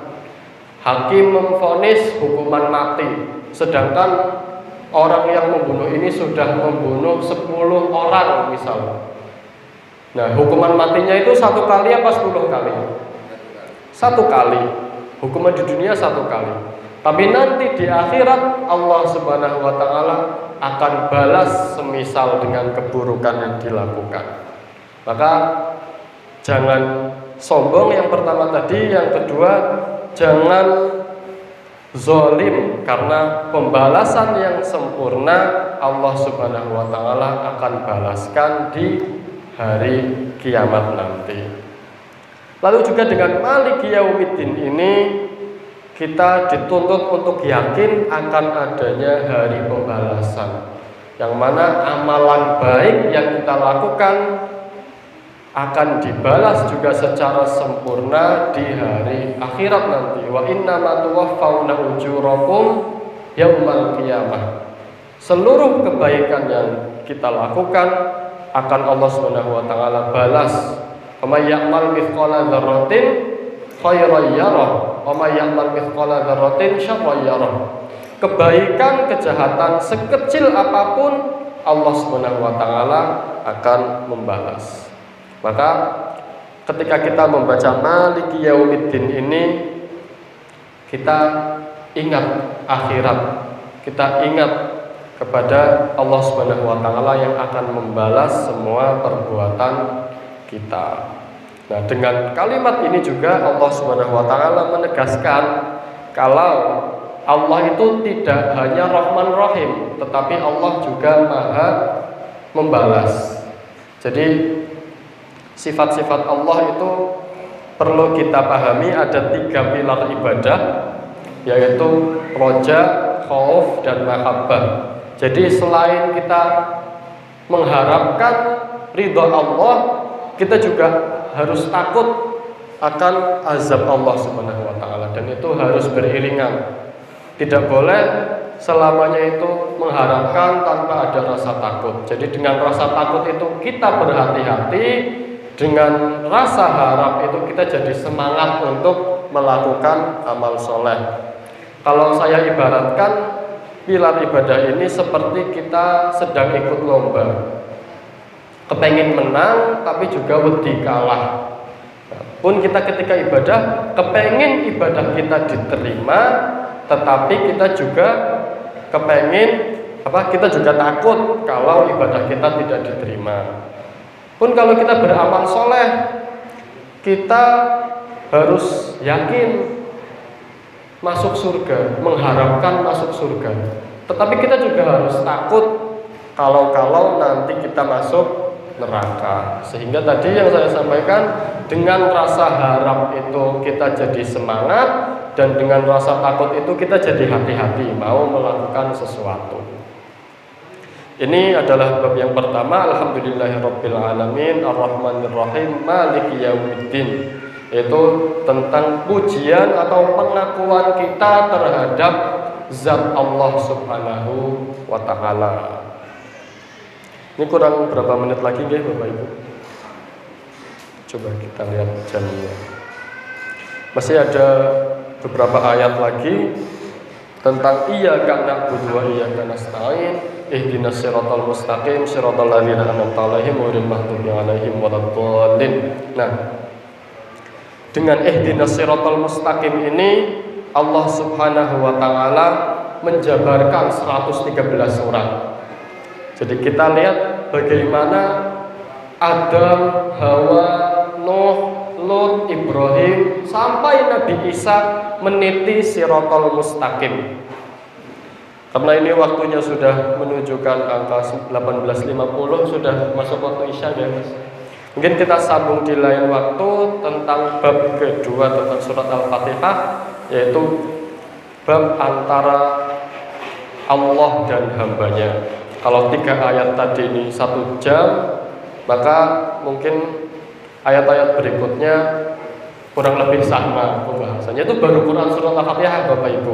[SPEAKER 1] hakim memvonis hukuman mati, sedangkan orang yang membunuh ini sudah membunuh 10 orang misalnya. Nah, hukuman matinya itu 1 kali apa 10 kali? 1 kali. Hukuman di dunia 1 kali. Tapi nanti di akhirat Allah Subhanahu wa taala akan balas semisal dengan keburukan yang dilakukan. Maka jangan sombong yang pertama tadi, yang kedua jangan zalim, karena pembalasan yang sempurna Allah Subhanahu wa taala akan balaskan di hari kiamat nanti. Lalu juga dengan Maliki Yaumiddin ini kita dituntut untuk yakin akan adanya hari pembalasan, yang mana amalan baik yang kita lakukan akan dibalas juga secara sempurna di hari akhirat nanti. Wa innama tuwaffawna ujurakum yaumal qiyamah. Seluruh kebaikan yang kita lakukan akan Allah Subhanahu wa taala balas. May ya'mal mithqala dzarratin khairan yarah, wa may ya'mal mithqala dzarratin syarran yarah. Kebaikan, kejahatan sekecil apapun Allah Subhanahu wa taala akan membalas. Maka ketika kita membaca Maliki Yaumiddin ini, kita ingat akhirat, kita ingat kepada Allah Subhanahu wa taala yang akan membalas semua perbuatan kita. Nah, dengan kalimat ini juga Allah Subhanahu wa taala menegaskan kalau Allah itu tidak hanya Rahman Rahim, tetapi Allah juga Maha membalas. Jadi sifat-sifat Allah itu perlu kita pahami, ada 3 pilar ibadah, yaitu roja, khauf, dan mahabbah. Jadi selain kita mengharapkan ridha Allah, kita juga harus takut akan azab Allah Subhanahu wa taala, dan itu harus beriringan. Tidak boleh selamanya itu mengharapkan tanpa ada rasa takut. Jadi dengan rasa takut itu kita berhati-hati, dengan rasa harap itu kita jadi semangat untuk melakukan amal soleh. Kalau saya ibaratkan pilar ibadah ini seperti kita sedang ikut lomba, kepengin menang tapi juga wedi kalah. Pun kita ketika ibadah kepengin ibadah kita diterima, tetapi kita juga kepengin kita juga takut kalau ibadah kita tidak diterima. Pun kalau kita beramal soleh, kita harus yakin masuk surga, mengharapkan masuk surga. Tetapi kita juga harus takut kalau nanti kita masuk neraka. Sehingga tadi yang saya sampaikan, dengan rasa harap itu kita jadi semangat, dan dengan rasa takut itu kita jadi hati-hati mau melakukan sesuatu. Ini adalah bab yang pertama. Alhamdulillahirabbil alamin arrahmanir rahim maliki yaumiddin, yaitu tentang pujian atau pengakuan kita terhadap zat Allah Subhanahu wa taala. Ini kurang berapa menit lagi nggih Bapak Ibu? Coba kita lihat jamnya. Masih ada beberapa ayat lagi tentang iyyaka na'budu wa iyyaka nasta'in ihdinas siratal mustaqim siratal ladzina an'amta 'alaihim ghairil maghdubi 'alaihim waladdallin. Nah, dengan ihdinas siratal mustaqim ini Allah Subhanahu wa taala menjabarkan 113 surat. Jadi kita lihat bagaimana Adam, Hawa, Nuh, Lut, Ibrahim sampai Nabi Isa meniti siratal mustaqim. Karena ini waktunya sudah menunjukkan angka 18.50, sudah masuk waktu Isya ya Mas. Mungkin kita sambung di lain waktu tentang bab kedua tentang surat Al-Fatihah, yaitu bab antara Allah dan hambanya. Kalau 3 ayat tadi ini 1 jam, maka mungkin ayat-ayat berikutnya kurang lebih sama pembahasannya. Itu baru Quran surat Al-Fatihah Bapak Ibu.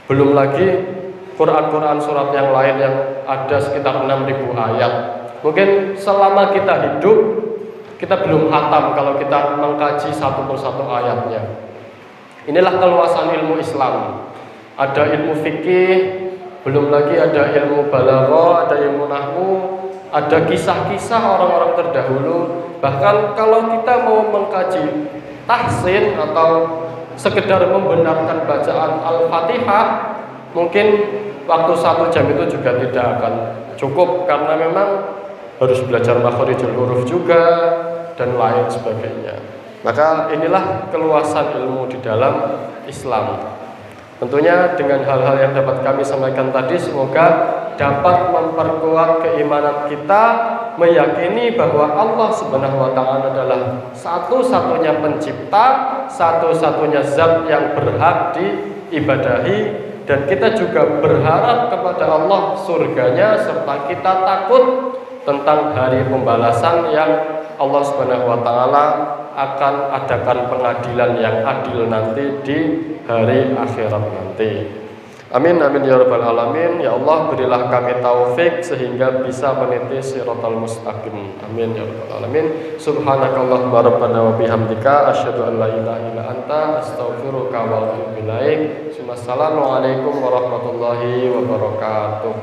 [SPEAKER 1] Belum lagi Quran surat yang lain yang ada sekitar 6.000 ayat. Mungkin selama kita hidup kita belum khatam kalau kita mengkaji satu persatu ayatnya. Inilah keluasan ilmu Islam. Ada ilmu fikih, belum lagi ada ilmu balaghah, ada ilmu nahwu, ada kisah-kisah orang-orang terdahulu. Bahkan kalau kita mau mengkaji tahsin atau sekedar membenarkan bacaan Al-Fatihah, mungkin waktu 1 jam itu juga tidak akan cukup, karena memang harus belajar makharijul huruf juga dan lain sebagainya. Maka inilah keluasan ilmu di dalam Islam. Tentunya dengan hal-hal yang dapat kami sampaikan tadi, semoga dapat memperkuat keimanan kita, meyakini bahwa Allah Subhanahu wa taala adalah satu-satunya pencipta, satu-satunya zat yang berhak diibadahi, dan kita juga berharap kepada Allah surganya, serta kita takut tentang hari pembalasan yang Allah Subhanahu wa taala akan adakan pengadilan yang adil nanti di hari akhirat nanti. Amin amin ya rabbal alamin. Ya Allah, berilah kami taufik sehingga bisa meniti siratal mustaqim. Amin ya rabbal alamin. Subhanakallahumma rabbana wa bihamdika asyhadu an la ilaha illa anta astaghfiruka wa atubu ilaik. Assalamualaikum warahmatullahi wabarakatuh.